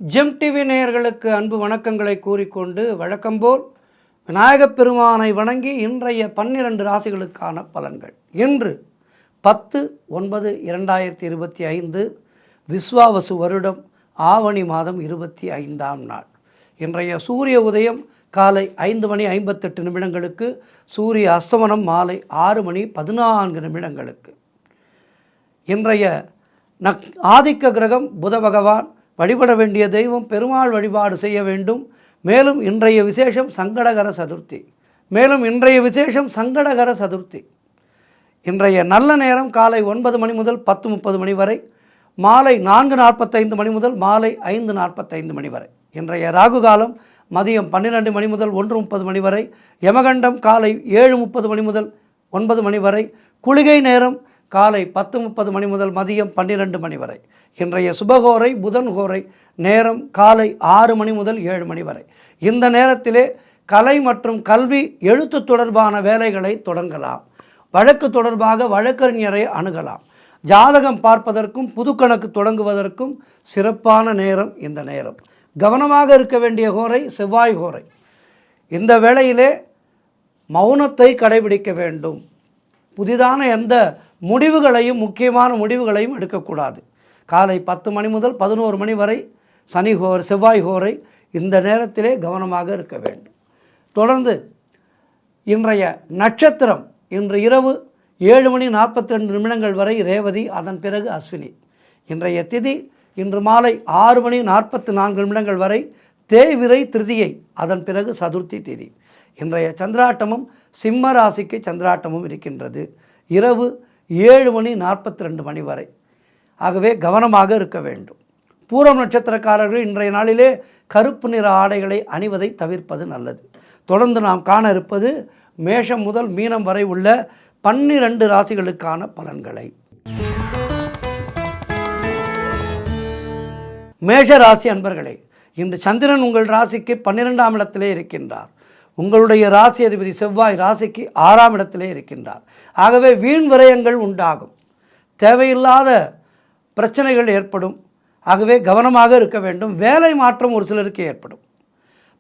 GeM TV நேயர்களுக்கு அன்பு வணக்கங்களை கூறிக்கொண்டு வழக்கம்போல் விநாயகப் பெருமானை வணங்கி இன்றைய 12 ராசிகளுக்கான பலன்கள். இன்று 10/9/2025 விஸ்வாவசு வருடம் ஆவணி மாதம் 25ஆம் நாள். இன்றைய சூரிய உதயம் காலை 5:58 சூரிய அஸ்தமனம் மாலை 6:14 இன்றைய ஆதிக்க கிரகம் புத பகவான். வழிபட வேண்டிய தெய்வம் பெருமாள் வழிபாடு செய்ய வேண்டும். மேலும் இன்றைய விசேஷம் சங்கடகர சதுர்த்தி. இன்றைய நல்ல நேரம் காலை 9 மணி முதல் 10:30 மணி வரை, மாலை 4:45 மணி முதல் மாலை 5:45 மணி வரை. இன்றைய ராகு காலம் மதியம் 12 மணி முதல் 1:30 மணி வரை, யமகண்டம் காலை 7:30 மணி முதல் 9 மணி வரை, குளிகை நேரம் காலை 10:30 மணி முதல் மதியம் 12 மணி வரை. இன்றைய சுபகோரை புதன் கோரை நேரம் காலை 6 மணி முதல் 7 மணி வரை. இந்த நேரத்திலே கலை மற்றும் கல்வி எழுத்து தொடர்பான வேலைகளை தொடங்கலாம். வழக்கு தொடர்பாக வழக்கறிஞரை அணுகலாம். ஜாதகம் பார்ப்பதற்கும் புது கணக்கு தொடங்குவதற்கும் சிறப்பான நேரம் இந்த நேரம். கவனமாக இருக்க வேண்டிய கோரை செவ்வாய் கோரை. இந்த வேளையிலே மௌனத்தை கடைபிடிக்க வேண்டும். புதிதான எந்த முடிவுகளையும் முக்கியமான முடிவுகளையும் எடுக்கக்கூடாது. காலை 10 மணி முதல் 11 மணி வரை செவ்வாய் கோரை. இந்த நேரத்திலே கவனமாக இருக்க வேண்டும். தொடர்ந்து இன்றைய நட்சத்திரம் இன்று இரவு 7:42 வரை ரேவதி, அதன் பிறகு அஸ்வினி. இன்றைய திதி இன்று மாலை 6:44 வரை தேய்விரை திருதியை, அதன் பிறகு சதுர்த்தி திதி. இன்றைய சந்திராட்டமும் சிம்ம ராசிக்கு சந்திராட்டமும் இருக்கின்றது இரவு 7:42 வரை. ஆகவே கவனமாக இருக்க வேண்டும். பூரம் நட்சத்திரக்காரர்கள் இன்றைய நாளிலே கருப்பு நிற ஆடைகளை அணிவதை தவிர்ப்பது நல்லது. தொடர்ந்து நாம் காண இருப்பது மேஷம் முதல் மீனம் வரை உள்ள 12 ராசிகளுக்கான பலன்களை. மேஷ ராசி அன்பர்களே, இன்று சந்திரன் உங்கள் ராசிக்கு 12ஆம் இடத்திலே இருக்கின்றார். உங்களுடைய ராசி அதிபதி செவ்வாய் ராசிக்கு 6ஆம் இடத்திலே இருக்கின்றார். ஆகவே வீண் விரயங்கள் உண்டாகும், தேவையில்லாத பிரச்சனைகள் ஏற்படும். ஆகவே கவனமாக இருக்க வேண்டும். வேலை மாற்றம் ஒரு சிலருக்கு ஏற்படும்.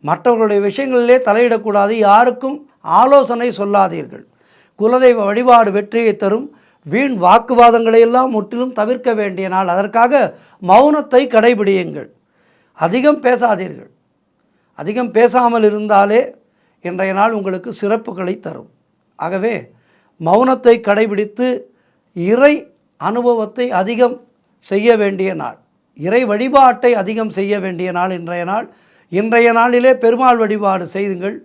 மற்றவர்களுடைய விஷயங்களிலே தலையிடக்கூடாது. யாருக்கும் ஆலோசனை சொல்லாதீர்கள். குலதெய்வ வழிபாடு வெற்றியை தரும். வீண் வாக்குவாதங்களையெல்லாம் முற்றிலும் தவிர்க்க வேண்டிய நாள். அதற்காக மௌனத்தை கடைபிடியுங்கள். அதிகம் பேசாதீர்கள். அதிகம் பேசாமல் இருந்தாலே இன்றைய நாள் உங்களுக்கு சிறப்புகளை தரும். ஆகவே மௌனத்தை கடைபிடித்து இறை அனுபவத்தை அதிகம் செய்ய வேண்டிய நாள், இறை வழிபாட்டை அதிகம் செய்ய வேண்டிய நாள் இன்றைய நாள். இன்றைய நாளிலே பெருமாள் வழிபாடு செய்யுங்கள்.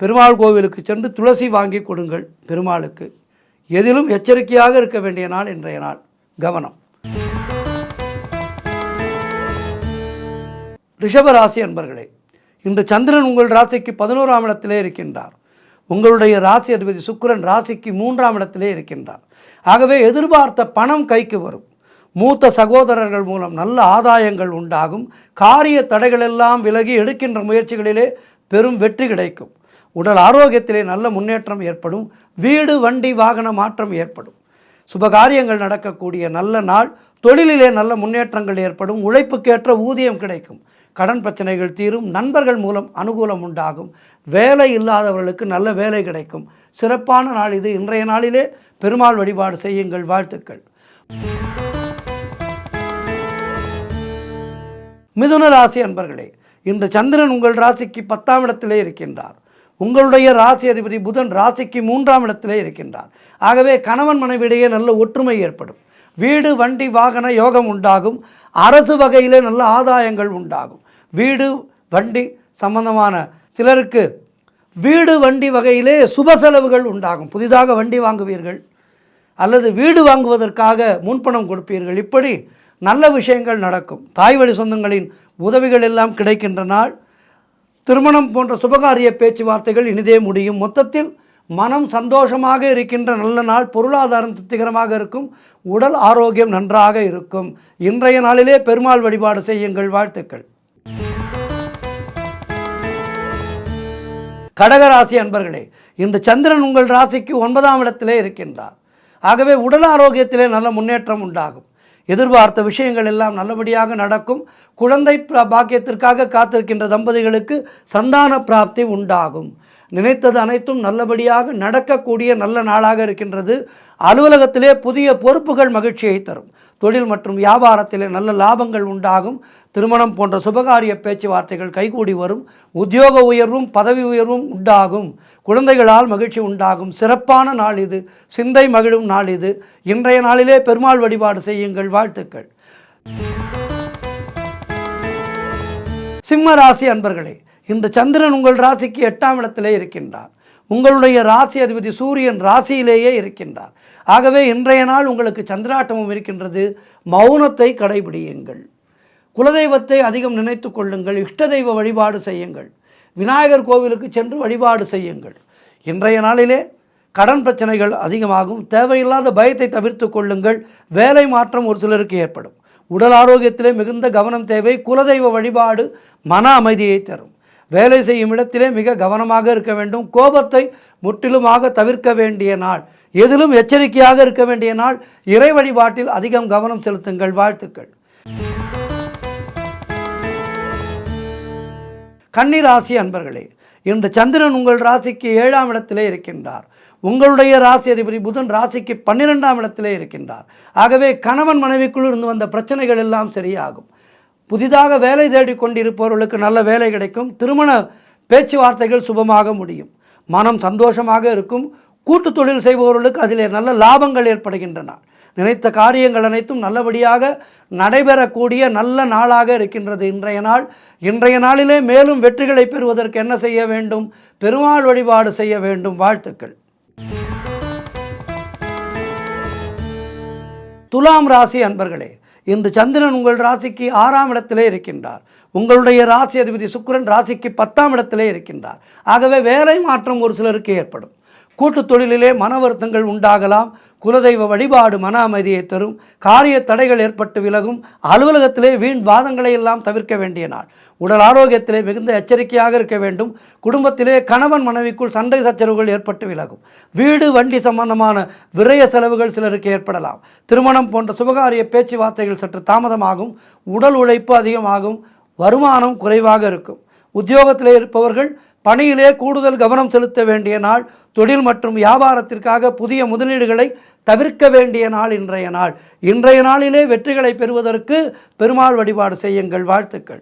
பெருமாள் கோவிலுக்கு சென்று துளசி வாங்கி கொடுங்கள் பெருமாளுக்கு. எதிலும் எச்சரிக்கையாக இருக்க வேண்டிய நாள் இன்றைய நாள். கவனம். ரிஷபராசி அன்பர்களே, இன்று சந்திரன் உங்கள் ராசிக்கு 11ஆம் இடத்திலே இருக்கின்றார். உங்களுடைய ராசி அதிபதி சுக்கிரன் ராசிக்கு 3ஆம் இடத்திலே இருக்கின்றார். ஆகவே எதிர்பார்த்த பணம் கைக்கு வரும். மூத்த சகோதரர்கள் மூலம் நல்ல ஆதாயங்கள் உண்டாகும். காரிய தடைகளெல்லாம் விலகி எடுக்கின்ற முயற்சிகளிலே பெரும் வெற்றி கிடைக்கும். உடல் ஆரோக்கியத்திலே நல்ல முன்னேற்றம் ஏற்படும். வீடு வண்டி வாகன மாற்றம் ஏற்படும். சுபகாரியங்கள் நடக்கக்கூடிய நல்ல நாள். தொழிலிலே நல்ல முன்னேற்றங்கள் ஏற்படும். உழைப்புக்கேற்ற ஊதியம் கிடைக்கும். கடன் பிரச்சனைகள் தீரும். நண்பர்கள் மூலம் அனுகூலம் உண்டாகும். வேலை இல்லாதவர்களுக்கு நல்ல வேலை கிடைக்கும். சிறப்பான நாள் இது. இன்றைய நாளிலே பெருமாள் வழிபாடு செய்யுங்கள். வாழ்த்துக்கள். மிதுன ராசி அன்பர்களே, இன்று சந்திரன் உங்கள் ராசிக்கு 10ஆம் இடத்திலே இருக்கின்றார். உங்களுடைய ராசி அதிபதி புதன் ராசிக்கு 3ஆம் இடத்திலே இருக்கின்றார். ஆகவே கணவன் மனைவியிடையே நல்ல ஒற்றுமை ஏற்படும். வீடு வண்டி வாகன யோகம் உண்டாகும். அரசு வகையிலே நல்ல ஆதாயங்கள் உண்டாகும். வீடு வண்டி சம்பந்தமான சிலருக்கு வீடு வண்டி வகையிலே சுப செலவுகள் உண்டாகும். புதிதாக வண்டி வாங்குவீர்கள் அல்லது வீடு வாங்குவதற்காக முன்பணம் கொடுப்பீர்கள். இப்படி நல்ல விஷயங்கள் நடக்கும். தாய் வழி சொந்தங்களின் உதவிகள் எல்லாம் கிடைக்கின்ற நாள். திருமணம் போன்ற சுபகாரிய பேச்சுவார்த்தைகள் இனிதே முடியும். மொத்தத்தில் மனம் சந்தோஷமாக இருக்கின்ற நல்ல நாள். பொருளாதாரம் திருப்திகரமாக இருக்கும். உடல் ஆரோக்கியம் நன்றாக இருக்கும். இன்றைய நாளிலே பெருமாள் வழிபாடு செய்யுங்கள். வாழ்த்துக்கள். கடகராசி அன்பர்களே, இன்று சந்திரன் உங்கள் ராசிக்கு 9ஆம் இடத்திலே இருக்கின்றார். ஆகவே உடல் ஆரோக்கியத்திலே நல்ல முன்னேற்றம் உண்டாகும். எதிர்பார்த்த விஷயங்கள் எல்லாம் நல்லபடியாக நடக்கும். குழந்தை பாக்கியத்திற்காக காத்திருக்கின்ற தம்பதிகளுக்கு சந்தான பிராப்தி உண்டாகும். நினைத்தது அனைத்தும் நல்லபடியாக நடக்கக்கூடிய நல்ல நாளாக இருக்கின்றது. அலுவலகத்திலே புதிய பொறுப்புகள் மகிழ்ச்சியை தரும். தொழில் மற்றும் வியாபாரத்திலே நல்ல லாபங்கள் உண்டாகும். திருமணம் போன்ற சுபகாரிய பேச்சுவார்த்தைகள் கைகூடி வரும். உத்தியோக உயர்வும் பதவி உயர்வும் உண்டாகும். குழந்தைகளால் மகிழ்ச்சி உண்டாகும். சிறப்பான நாள் இது. சிந்தை மகிழும் நாள் இது. இன்றைய நாளிலே பெருமாள் வழிபாடு செய்யுங்கள். வாழ்த்துக்கள். சிம்ம ராசி அன்பர்களே, இந்த சந்திரன் உங்கள் ராசிக்கு 8ஆம் இடத்திலே இருக்கின்றார். உங்களுடைய ராசி அதிபதி சூரியன் ராசியிலேயே இருக்கின்றார். ஆகவே இன்றைய நாள் உங்களுக்கு சந்திராட்டமும் இருக்கின்றது. மௌனத்தை கடைபிடியுங்கள். குலதெய்வத்தை அதிகம் நினைத்து கொள்ளுங்கள். இஷ்ட தெய்வ வழிபாடு செய்யுங்கள். விநாயகர் கோவிலுக்கு சென்று வழிபாடு செய்யுங்கள். இன்றைய நாளிலே கடன் பிரச்சனைகள் அதிகமாகும். தேவையில்லாத பயத்தை தவிர்த்து கொள்ளுங்கள். வேலை மாற்றம் ஒரு சிலருக்கு ஏற்படும். உடல் ஆரோக்கியத்திலே மிகுந்த கவனம் தேவை. குலதெய்வ வழிபாடு மன அமைதியை தரும். வேலை செய்யும் இடத்திலே மிக கவனமாக இருக்க வேண்டும். கோபத்தை முற்றிலுமாக தவிர்க்க வேண்டிய நாள். எதிலும் எச்சரிக்கையாக இருக்க வேண்டிய நாள். இறை வழிபாட்டில் அதிகம் கவனம் செலுத்துங்கள். வாழ்த்துக்கள். கன்னி ராசி அன்பர்களே, இந்த சந்திரன் உங்கள் ராசிக்கு 7ஆம் இடத்திலே இருக்கின்றார். உங்களுடைய ராசி அதிபதி புதன் ராசிக்கு 12ஆம் இடத்திலே இருக்கின்றார். ஆகவே கணவன் மனைவிக்குள் இருந்து வந்த பிரச்சனைகள் எல்லாம் சரியாகும். புதிதாக வேலை தேடிக் கொண்டிருப்பவர்களுக்கு நல்ல வேலை கிடைக்கும். திருமண பேச்சுவார்த்தைகள் சுபமாக முடியும். மனம் சந்தோஷமாக இருக்கும். கூட்டு தொழில் செய்பவர்களுக்கு அதிலே நல்ல லாபங்கள் ஏற்படுகின்றன. நினைத்த காரியங்கள் அனைத்தும் நல்லபடியாக நடைபெறக்கூடிய நல்ல நாளாக இருக்கின்றது இன்றைய நாள். இன்றைய நாளிலே மேலும் வெற்றிகளை பெறுவதற்கு என்ன செய்ய வேண்டும்? பெருமாள் வழிபாடு செய்ய வேண்டும். வாழ்த்துக்கள். துலாம் ராசி அன்பர்களே, இன்று சந்திரன் உங்கள் ராசிக்கு 6ஆம் இடத்திலே இருக்கின்றார். உங்களுடைய ராசி அதிபதி சுக்கிரன் ராசிக்கு 10ஆம் இடத்திலே இருக்கின்றார். ஆகவே வேலை மாற்றம் ஒரு சிலருக்கு ஏற்படும். கூட்டு தொழிலிலே மன வருத்தங்கள் உண்டாகலாம். குலதெய்வ வழிபாடு மன அமைதியை தரும். காரிய தடைகள் ஏற்பட்டு விலகும். அலுவலகத்திலே வீண் வாதங்களை எல்லாம் தவிர்க்க வேண்டிய நாள். உடல் ஆரோக்கியத்திலே மிகுந்த எச்சரிக்கையாக இருக்க வேண்டும். குடும்பத்திலே கணவன் மனைவிக்குள் சண்டை சச்சரவுகள் ஏற்பட்டு விலகும். வீடு வண்டி சம்பந்தமான விரய செலவுகள் சிலருக்கு ஏற்படலாம். திருமணம் போன்ற சுபகாரிய பேச்சுவார்த்தைகள் சற்று தாமதமாகும். உடல் உழைப்பு அதிகமாகும். வருமானம் குறைவாக இருக்கும். உத்தியோகத்திலே இருப்பவர்கள் பணியிலே கூடுதல் கவனம் செலுத்த வேண்டிய நாள். தொழில் மற்றும் வியாபாரத்திற்காக புதிய முதலீடுகளை தவிர்க்க வேண்டிய நாள் இன்றைய நாள். இன்றைய நாளிலே வெற்றிகளை பெறுவதற்கு பெருமாள் வழிபாடு செய்யுங்கள். வாழ்த்துக்கள்.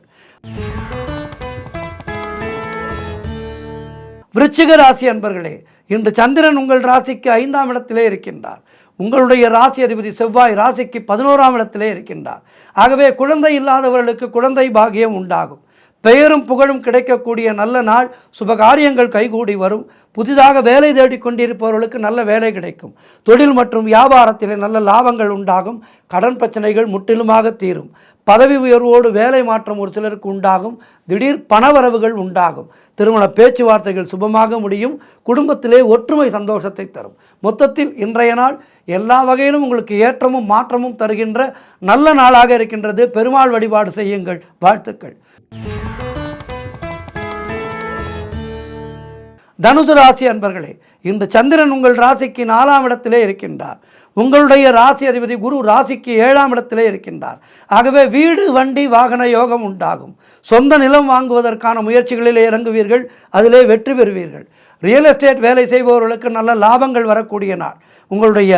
விருச்சிக ராசி அன்பர்களே, இன்று சந்திரன் உங்கள் ராசிக்கு 5ஆம் இடத்திலே இருக்கின்றார். உங்களுடைய ராசி அதிபதி செவ்வாய் ராசிக்கு 11ஆம் இடத்திலே இருக்கின்றார். ஆகவே குழந்தை இல்லாதவர்களுக்கு குழந்தை பாக்கியம் உண்டாகும். பெயரும் புகழும் கிடைக்கக்கூடிய நல்ல நாள். சுபகாரியங்கள் கைகூடி வரும். புதிதாக வேலை தேடிக் கொண்டிருப்பவர்களுக்கு நல்ல வேலை கிடைக்கும். தொழில் மற்றும் வியாபாரத்திலே நல்ல லாபங்கள் உண்டாகும். கடன் பிரச்சனைகள் முற்றிலுமாக தீரும். பதவி உயர்வோடு வேலை மாற்றம் ஒரு சிலருக்கு உண்டாகும். திடீர் பணவரவுகள் உண்டாகும். திருமண பேச்சுவார்த்தைகள் சுபமாக முடியும். குடும்பத்திலே ஒற்றுமை சந்தோஷத்தை தரும். மொத்தத்தில் இன்றைய நாள் எல்லா வகையிலும் உங்களுக்கு ஏற்றமும் மாற்றமும் தருகின்ற நல்ல நாளாக இருக்கின்றது. பெருமாள் வழிபாடு செய்யுங்கள். வாழ்த்துக்கள். தனுசு ராசி அன்பர்களே, இந்த சந்திரன் உங்கள் ராசிக்கு 4ஆம் இடத்திலே இருக்கின்றார். உங்களுடைய ராசி அதிபதி குரு ராசிக்கு 7ஆம் இடத்திலே இருக்கின்றார். ஆகவே வீடு வண்டி வாகன யோகம் உண்டாகும். சொந்த நிலம் வாங்குவதற்கான முயற்சிகளிலே இறங்குவீர்கள். அதிலே வெற்றி பெறுவீர்கள். ரியல் எஸ்டேட் வேலை செய்பவர்களுக்கு நல்ல லாபங்கள் வரக்கூடிய நாள். உங்களுடைய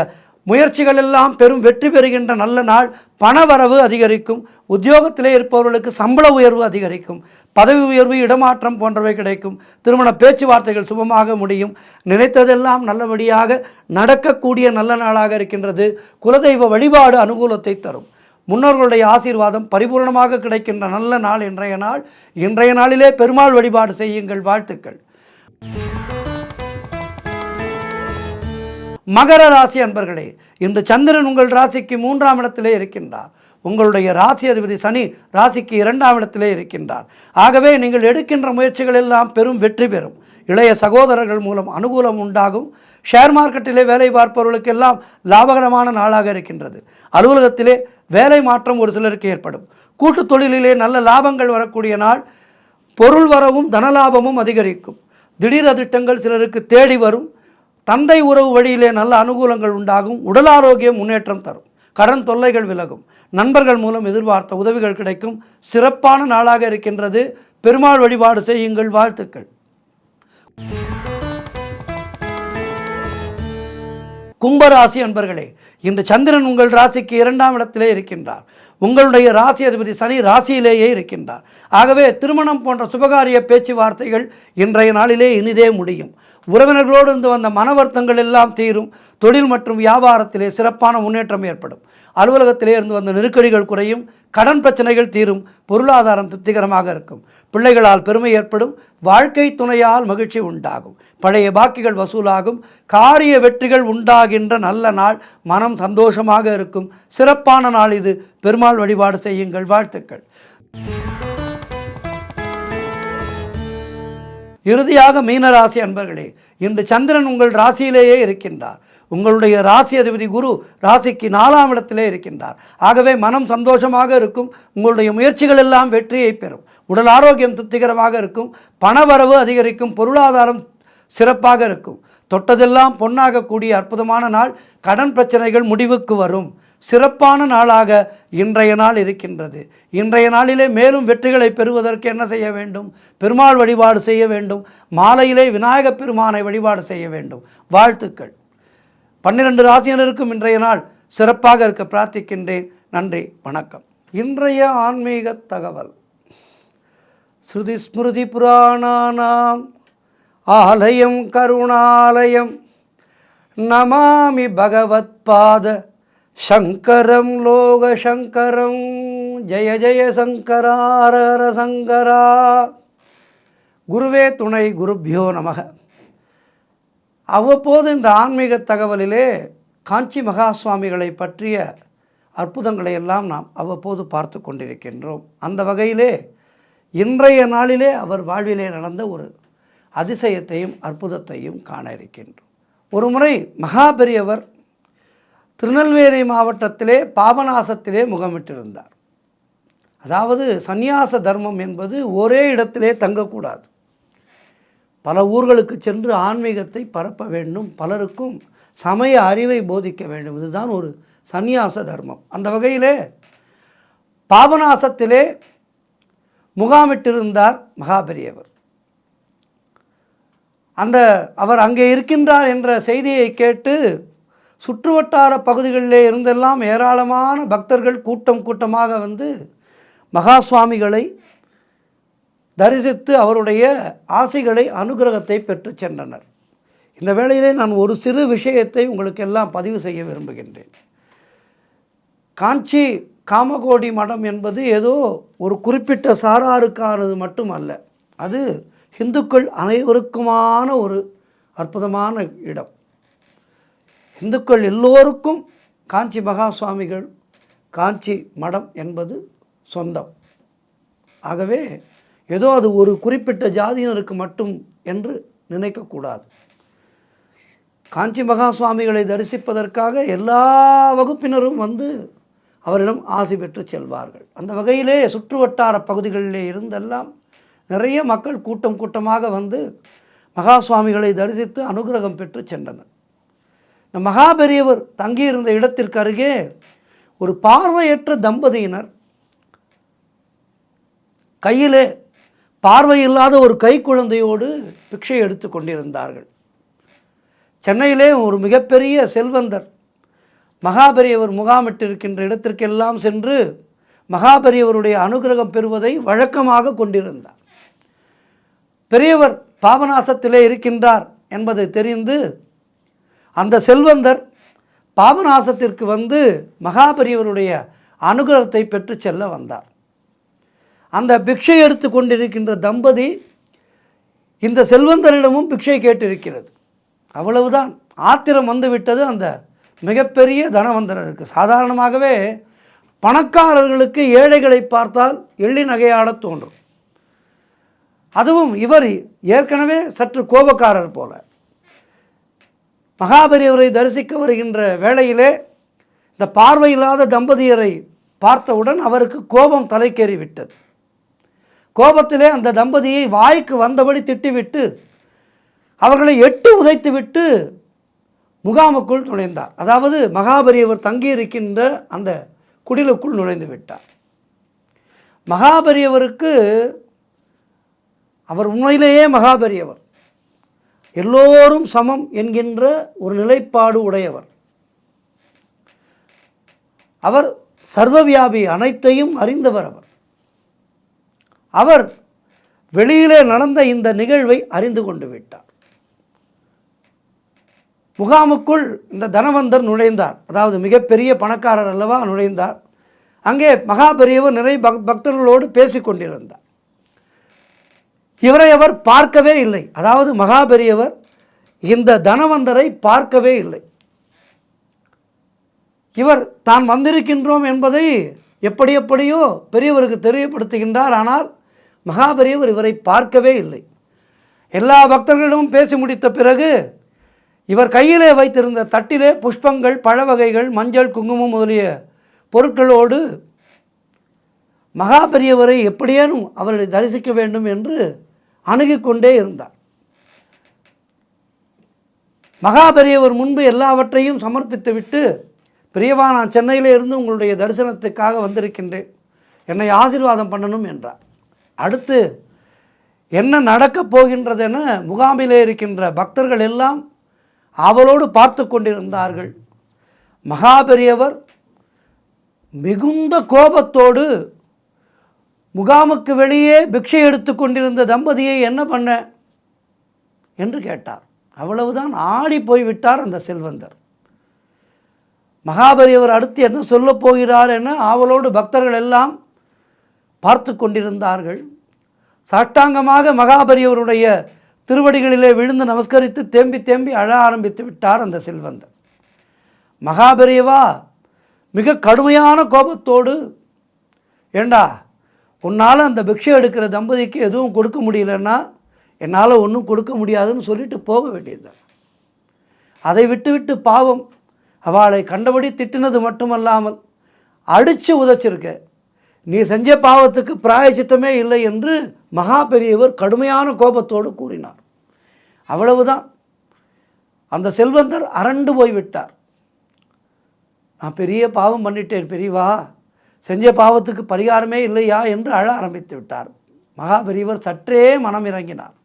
முயற்சிகள் எல்லாம் பெரும் வெற்றி பெறுகின்ற நல்ல நாள். பணவரவு அதிகரிக்கும். உத்தியோகத்திலே இருப்பவர்களுக்கு சம்பள உயர்வு அதிகரிக்கும். பதவி உயர்வு இடமாற்றம் போன்றவை கிடைக்கும். திருமண பேச்சுவார்த்தைகள் சுபமாக முடியும். நினைத்ததெல்லாம் நல்லபடியாக நடக்கக்கூடிய நல்ல நாளாக இருக்கின்றது. குலதெய்வ வழிபாடு அனுகூலத்தை தரும். முன்னோர்களுடைய ஆசீர்வாதம் பரிபூர்ணமாக கிடைக்கின்ற நல்ல நாள் இன்றைய நாள். இன்றைய நாளிலே பெருமாள் வழிபாடு செய்யுங்கள். வாழ்த்துக்கள். மகர ராசி அன்பர்களே, இந்த சந்திரன் உங்கள் ராசிக்கு 3ஆம் இடத்திலே இருக்கின்றார். உங்களுடைய ராசி அதிபதி சனி ராசிக்கு 2ஆம் இடத்திலே இருக்கின்றார். ஆகவே நீங்கள் எடுக்கின்ற முயற்சிகள் எல்லாம் பெரும் வெற்றி பெறும். இளைய சகோதரர்கள் மூலம் அனுகூலம் உண்டாகும். ஷேர் மார்க்கெட்டிலே வேலை பார்ப்பவர்களுக்கெல்லாம் லாபகரமான நாளாக இருக்கின்றது. அலுவலகத்திலே வேலை மாற்றம் ஒரு சிலருக்கு ஏற்படும். கூட்டு தொழிலிலே நல்ல லாபங்கள் வரக்கூடிய நாள். பொருள் வரவும் தனலாபமும் அதிகரிக்கும். திடீர் அதிர்ஷ்டங்கள் சிலருக்கு தேடி வரும். தந்தை உறவு வழியிலே நல்ல அனுகூலங்கள் உண்டாகும். உடல் ஆரோக்கியம் முன்னேற்றம் தரும். கடன் தொல்லைகள் விலகும், நண்பர்கள் மூலம் எதிர்பார்த்த உதவிகள் கிடைக்கும். சிறப்பான நாளாக இருக்கின்றது. பெருமாள் வழிபாடு செய்யுங்கள். வாழ்த்துக்கள். கும்பராசி அன்பர்களே, இந்த சந்திரன் உங்கள் ராசிக்கு 2ஆம் இடத்திலே இருக்கின்றார். உங்களுடைய ராசி அதிபதி சனி ராசியிலேயே இருக்கின்றார். ஆகவே திருமணம் போன்ற சுபகாரிய பேச்சுவார்த்தைகள் இன்றைய நாளிலே இனிதே முடியும். உறவினர்களோடு இருந்து வந்த மனவர்த்தங்கள் எல்லாம் தீரும். தொழில் மற்றும் வியாபாரத்திலே சிறப்பான முன்னேற்றம் ஏற்படும். அலுவலகத்திலே இருந்து வந்த நெருக்கடிகள் குறையும். கடன் பிரச்சனைகள் தீரும். பொருளாதாரம் திருப்திகரமாக இருக்கும். பிள்ளைகளால் பெருமை ஏற்படும். வாழ்க்கை துணையால் மகிழ்ச்சி உண்டாகும். பழைய பாக்கிகள் வசூலாகும். காரிய வெற்றிகள் உண்டாகின்ற நல்ல நாள். மனம் சந்தோஷமாக இருக்கும். சிறப்பான நாள் இது. பெருமாள் வழிபாடு செய்யுங்கள். வாழ்த்துக்கள். இறுதியாக மீனராசி அன்பர்களே, இன்று சந்திரன் உங்கள் ராசியிலேயே இருக்கின்றார். உங்களுடைய ராசி அதிபதி குரு ராசிக்கு 4ஆம் இடத்திலே இருக்கின்றார். ஆகவே மனம் சந்தோஷமாக இருக்கும். உங்களுடைய முயற்சிகள் எல்லாம் வெற்றியை பெறும். உடல் ஆரோக்கியம் திருப்திகரமாக இருக்கும். பணவரவு அதிகரிக்கும். பொருளாதாரம் சிறப்பாக இருக்கும். தொட்டதெல்லாம் பொன்னாகக்கூடிய அற்புதமான நாள். கடன் பிரச்சனைகள் முடிவுக்கு வரும். சிறப்பான நாளாக இன்றைய நாள் இருக்கின்றது. இன்றைய நாளிலே மேலும் வெற்றிகளை பெறுவதற்கு என்ன செய்ய வேண்டும்? பெருமாள் வழிபாடு செய்ய வேண்டும். மாலையிலே விநாயகப் பெருமானை வழிபாடு செய்ய வேண்டும். வாழ்த்துக்கள். 12 ராசியினருக்கும் இன்றைய நாள் சிறப்பாக இருக்க பிரார்த்திக்கின்றேன். நன்றி, வணக்கம். இன்றைய ஆன்மீக தகவல். ஸ்ருதி ஸ்மிருதி புராணானாம் ஆலயம் கருணாலயம் நமாமி பகவத் பாத சங்கரம் லோக சங்கரம். ஜெய ஜெய சங்கரார சங்கரா. குருவே துணை. குருப்யோ நமக. அவ்வப்போது இந்த ஆன்மீக தகவலிலே காஞ்சி மகா சுவாமிகளை பற்றிய அற்புதங்களை எல்லாம் நாம் அவ்வப்போது பார்த்து கொண்டிருக்கின்றோம். அந்த வகையிலே இன்றைய நாளிலே அவர் வாழ்விலே நடந்த ஒரு அதிசயத்தையும் அற்புதத்தையும் காண இருக்கின்றோம். ஒரு முறை மகாபெரியவர் திருநெல்வேலி மாவட்டத்திலே பாபநாசத்திலே முகாமிட்டிருந்தார். அதாவது சந்நியாச தர்மம் என்பது ஒரே இடத்திலே தங்கக்கூடாது. பல ஊர்களுக்கு சென்று ஆன்மீகத்தை பரப்ப வேண்டும். பலருக்கும் சமய அறிவை போதிக்க வேண்டும். இதுதான் ஒரு சந்நியாச தர்மம். அந்த வகையிலே பாபநாசத்திலே முகாமிட்டிருந்தார் மகாபெரியவர். அவர் அங்கே இருக்கின்றார் என்ற செய்தியை கேட்டு சுற்றுவட்டார பகுதிகளிலே இருந்தெல்லாம் ஏராளமான பக்தர்கள் கூட்டமாக வந்து மகா சுவாமிகளை தரிசித்து அவருடைய ஆசைகளை அனுகிரகத்தை பெற்று சென்றனர். இந்த வேளையிலே நான் ஒரு சிறு விஷயத்தை உங்களுக்கு எல்லாம் பதிவு செய்ய விரும்புகின்றேன். காஞ்சி காமகோடி மடம் என்பது ஏதோ ஒரு குறிப்பிட்ட சாராருக்கானது மட்டும் அல்ல. அது இந்துக்கள் அனைவருக்குமான ஒரு அற்புதமான இடம். இந்துக்கள் எல்லோருக்கும் காஞ்சி மகா சுவாமிகள் காஞ்சி மடம் என்பது சொந்தம். ஆகவே ஏதோ அது ஒரு குறிப்பிட்ட ஜாதியினருக்கு மட்டும் என்று நினைக்கக்கூடாது. காஞ்சி மகா சுவாமிகளை தரிசிப்பதற்காக எல்லா வகுப்பினரும் வந்து அவரிடம் ஆசி பெற்று செல்வார்கள். அந்த வகையிலே சுற்றுவட்டார பகுதிகளிலே இருந்தெல்லாம் நிறைய மக்கள் கூட்டமாக வந்து மகா சுவாமிகளை தரிசித்து அனுகிரகம் பெற்று சென்றனர். இந்த மகாபெரியவர் தங்கியிருந்த இடத்திற்கு அருகே ஒரு பார்வையற்ற தம்பதியினர் கையிலே பார்வையில்லாத ஒரு கைக்குழந்தையோடு பிக்ஷை எடுத்து கொண்டிருந்தார்கள். சென்னையிலே ஒரு மிகப்பெரிய செல்வந்தர் மகாபெரியவர் முகாமிட்டிருக்கின்ற இடத்திற்கெல்லாம் சென்று மகாபெரியவருடைய அனுகிரகம் பெறுவதை வழக்கமாக கொண்டிருந்தார். பெரியவர் பாபநாசத்திலே இருக்கின்றார் என்பதை தெரிந்து அந்த செல்வந்தர் பாபநாசத்திற்கு வந்து மகாபெரியவருடைய அனுகிரகத்தை பெற்று செல்ல வந்தார். அந்த பிக்ஷை எடுத்து கொண்டிருக்கின்ற தம்பதி இந்த செல்வந்தரிடமும் பிக்ஷை கேட்டிருக்கிறது. அவ்வளவுதான், ஆத்திரம் வந்துவிட்டது அந்த மிகப்பெரிய தனவந்தருக்கு. சாதாரணமாகவே பணக்காரர்களுக்கு ஏழைகளை பார்த்தால் எள்ளி நகையாட தோன்றும். அதுவும் இவர் ஏற்கனவே சற்று கோபக்காரர் போல. மகாபெரியவரை தரிசிக்க வருகின்ற வேளையிலே இந்த பார்வையில்லாத தம்பதியரை பார்த்தவுடன் அவருக்கு கோபம் தலைக்கேறி விட்டது. கோபத்திலே அந்த தம்பதியை வாய்க்கு வந்தபடி திட்டிவிட்டு அவர்களை எட்டி உதைத்துவிட்டு முகாமுக்குள் நுழைந்தார். அதாவது மகாபெரியவர் தங்கியிருக்கின்ற அந்த குடிலுக்குள் நுழைந்து விட்டார். மகாபெரியவருக்கு அவர் உண்மையிலேயே மகாபெரியவர், எல்லோரும் சமம் என்கின்ற ஒரு நிலைப்பாடு உடையவர். அவர் சர்வவியாபி, அனைத்தையும் அறிந்தவர். அவர் வெளியிலே நடந்த இந்த நிகழ்வை அறிந்து கொண்டு விட்டார். முகாமுக்குள் இந்த தனவந்தர் நுழைந்தார். அதாவது மிகப்பெரிய பணக்காரர் அல்லவா நுழைந்தார். அங்கே மகாபெரியவர் நிறைய பக்தர்களோடு பேசிக்கொண்டிருந்தார். இவரை அவர் பார்க்கவே இல்லை. அதாவது மகாபெரியவர் இந்த தனவந்தரை பார்க்கவே இல்லை. இவர் தான் வந்திருக்கின்றோம் என்பதை எப்படியோ பெரியவருக்கு தெரியப்படுத்துகின்றார். ஆனால் மகாபெரியவர் இவரை பார்க்கவே இல்லை. எல்லா பக்தர்களிடமும் பேசி முடித்த பிறகு இவர் கையிலே வைத்திருந்த தட்டிலே புஷ்பங்கள், பழ வகைகள், மஞ்சள், குங்குமம் முதலிய பொருட்களோடு மகாபெரியவரை எப்படியேனும் அவரை தரிசிக்க வேண்டும் என்று அணுகிக் கொண்டே இருந்தார். மகாபெரியவர் முன்பு எல்லாவற்றையும் சமர்ப்பித்துவிட்டு, பெரியவா, நான் சென்னையிலே இருந்து உங்களுடைய தரிசனத்துக்காக வந்திருக்கின்றேன், என்னை ஆசீர்வாதம் பண்ணணும் என்றார். அடுத்து என்ன நடக்கப் போகின்றதென முகாமிலே இருக்கின்ற பக்தர்கள் எல்லாம் அவளோடு பார்த்து கொண்டிருந்தார்கள். மகாபெரியவர் மிகுந்த கோபத்தோடு முகாமுக்கு வெளியே பிக்ஷை எடுத்து கொண்டிருந்த தம்பதியை என்ன பண்ண என்று கேட்டார். அவ்வளவுதான், ஆடி போய்விட்டார் அந்த செல்வந்தர். மகாபெரியவர் அடுத்து என்ன சொல்லப் போகிறார் என அவளோடு பக்தர்கள் எல்லாம் பார்த்து கொண்டிருந்தார்கள். சாஷ்டாங்கமாக மகாபெரியவருடைய திருவடிகளிலே விழுந்து நமஸ்கரித்து தேம்பி தேம்பி அழ ஆரம்பித்து விட்டார் அந்த செல்வந்தர். மகாபெரியவா மிக கடுமையான கோபத்தோடு, ஏண்டா, உன்னால் அந்த பிக்ஷை எடுக்கிற தம்பதிக்கு எதுவும் கொடுக்க முடியலன்னா என்னால் ஒன்றும் கொடுக்க முடியாதுன்னு சொல்லிட்டு போக வேண்டியது. அதை விட்டு பாவம், அவளை கண்டபடி திட்டினது மட்டுமல்லாமல் அடித்து உதைச்சிருக்க, நீ செஞ்ச பாவத்துக்கு பிராயச்சித்தமே இல்லை என்று மகாபெரியவர் கடுமையான கோபத்தோடு கூறினார். அவ்வளவுதான், அந்த செல்வந்தர் அரண்டு போய்விட்டார். நான் பெரிய பாவம் பண்ணிட்டேன் பெரியவா, செஞ்ச பாவத்துக்கு பரிகாரமே இல்லையா என்று அழ ஆரம்பித்து விட்டார். மகாபெரியவர் சற்றே மனம் இறங்கினார்.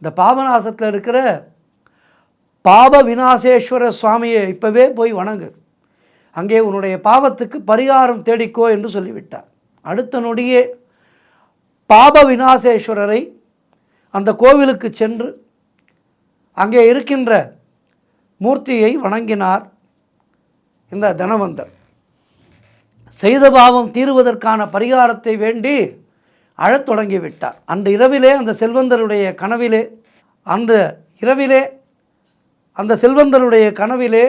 இந்த பாபநாசத்தில் இருக்கிற பாப விநாசேஸ்வர சுவாமியை இப்போவே போய் வணங்கு, அங்கே உன்னுடைய பாவத்துக்கு பரிகாரம் தேடிக்கோ என்று சொல்லிவிட்டார். அடுத்த நொடியே பாப விநாசேஸ்வரரை அந்த கோவிலுக்கு சென்று அங்கே இருக்கின்ற மூர்த்தியை வணங்கினார். இந்த தனவந்தர் செய்த பாவம் தீருவதற்கான பரிகாரத்தை வேண்டி அழத் தொடங்கிவிட்டார். அன்று இரவிலே அந்த செல்வந்தருடைய கனவிலே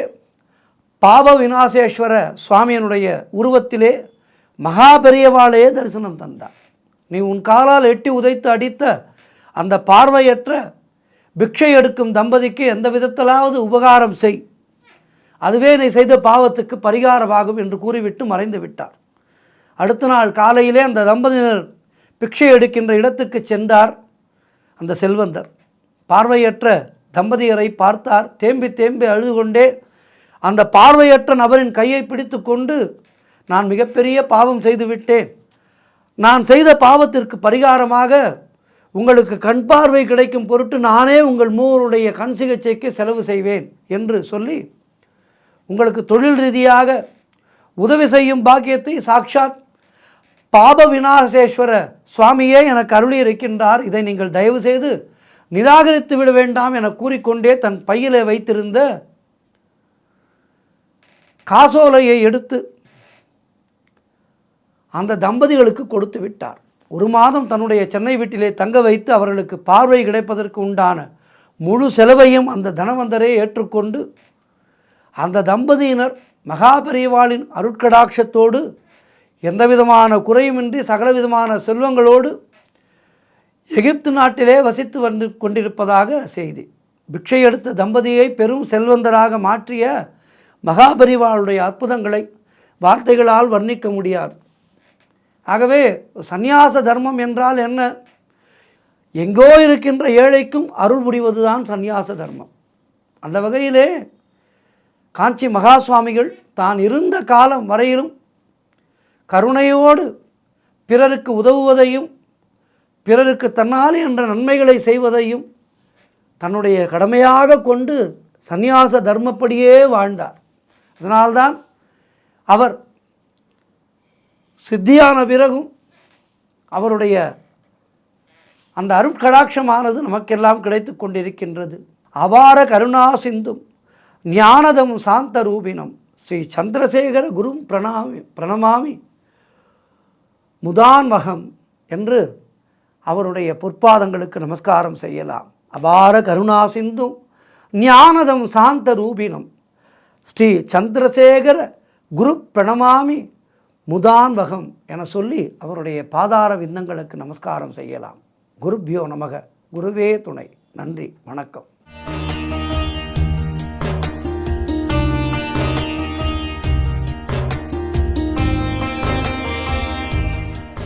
பாப விநாசேஸ்வர சுவாமியினுடைய உருவத்திலே மகாபெரியவாளே தரிசனம் தந்தார். நீ உன் காலால் எட்டி உதைத்து அடித்த அந்த பார்வையற்ற பிக்ஷை எடுக்கும் தம்பதிக்கு எந்த விதத்திலாவது உபகாரம் செய், அதுவே நீ செய்த பாவத்துக்கு பரிகாரமாகும் என்று கூறிவிட்டு மறைந்து விட்டார். அடுத்த நாள் காலையிலே அந்த தம்பதியினர் பிக்ஷை எடுக்கின்ற இடத்துக்கு சென்றார். அந்த செல்வந்தர் பார்வையற்ற தம்பதியரை பார்த்தார். தேம்பி தேம்பி அழுது கொண்டே அந்த பார்வையற்ற நபரின் கையை பிடித்து கொண்டு, நான் மிகப்பெரிய பாவம் செய்துவிட்டேன், நான் செய்த பாவத்திற்கு பரிகாரமாக உங்களுக்கு கண் பார்வை கிடைக்கும் பொருட்டு நானே உங்கள் மூவருடைய கண் சிகிச்சைக்கு செலவு செய்வேன் என்று சொல்லி, உங்களுக்கு தொழில் ரீதியாக உதவி செய்யும் பாக்கியத்தை சாட்சாத் பாப விநாசேஸ்வர சுவாமியே எனக்கு அருளி இருக்கின்றார், இதை நீங்கள் தயவு செய்து நிராகரித்து விட வேண்டாம் என கூறிக்கொண்டே தன் பையிலே வைத்திருந்த காசோலையை எடுத்து அந்த தம்பதிகளுக்கு கொடுத்து விட்டார். ஒரு மாதம் தன்னுடைய சென்னை வீட்டிலே தங்க வைத்து அவர்களுக்கு பார்வை கிடைப்பதற்கு உண்டான முழு செலவையும் அந்த தனவந்தரே ஏற்றுக்கொண்டு அந்த தம்பதியினர் மகாபெரிவாளின் அருட்கடாட்சத்தோடு எந்தவிதமான குறையுமின்றி சகலவிதமான செல்வங்களோடு எகிப்து நாட்டிலே வசித்து வந்து கொண்டிருப்பதாக செய்தி. பிக்ஷை எடுத்த தம்பதியை பெரும் செல்வந்தராக மாற்றிய மகாபெரிவாளுடைய அற்புதங்களை வார்த்தைகளால் வர்ணிக்க முடியாது. ஆகவே சந்நியாச தர்மம் என்றால் என்ன? எங்கோ இருக்கின்ற ஏழைக்கும் அருள் புரிவதுதான் சந்நியாச தர்மம். அந்த வகையிலே காஞ்சி மகா சுவாமிகள் தான் இருந்த காலம் வரையிலும் கருணையோடு பிறருக்கு உதவுவதையும் பிறருக்கு தன்னாலே என்ற நன்மைகளை செய்வதையும் தன்னுடைய கடமையாக கொண்டு சந்நியாச தர்மப்படியே வாழ்ந்தார். அதனால்தான் அவர் சித்தியான பிறகும் அவருடைய அந்த அருட்கடாட்சமானது நமக்கெல்லாம் கிடைத்து கொண்டிருக்கின்றது. அபார கருணா சிந்தும் ஞானதம் சாந்த ரூபினம் ஸ்ரீ சந்திரசேகர குரும் பிரணமாமி முதான்வகம் என்று அவருடைய பொற்பாதங்களுக்கு நமஸ்காரம் செய்யலாம். அபார கருணா சிந்தும் ஞானதம் சாந்த ரூபினம் ஸ்ரீ சந்திரசேகர குரு பிரணமாமி முதான்வகம் என சொல்லி அவருடைய பாதார விந்தங்களுக்கு நமஸ்காரம் செய்யலாம். குருபியோ நமக. குருவே துணை. நன்றி, வணக்கம்.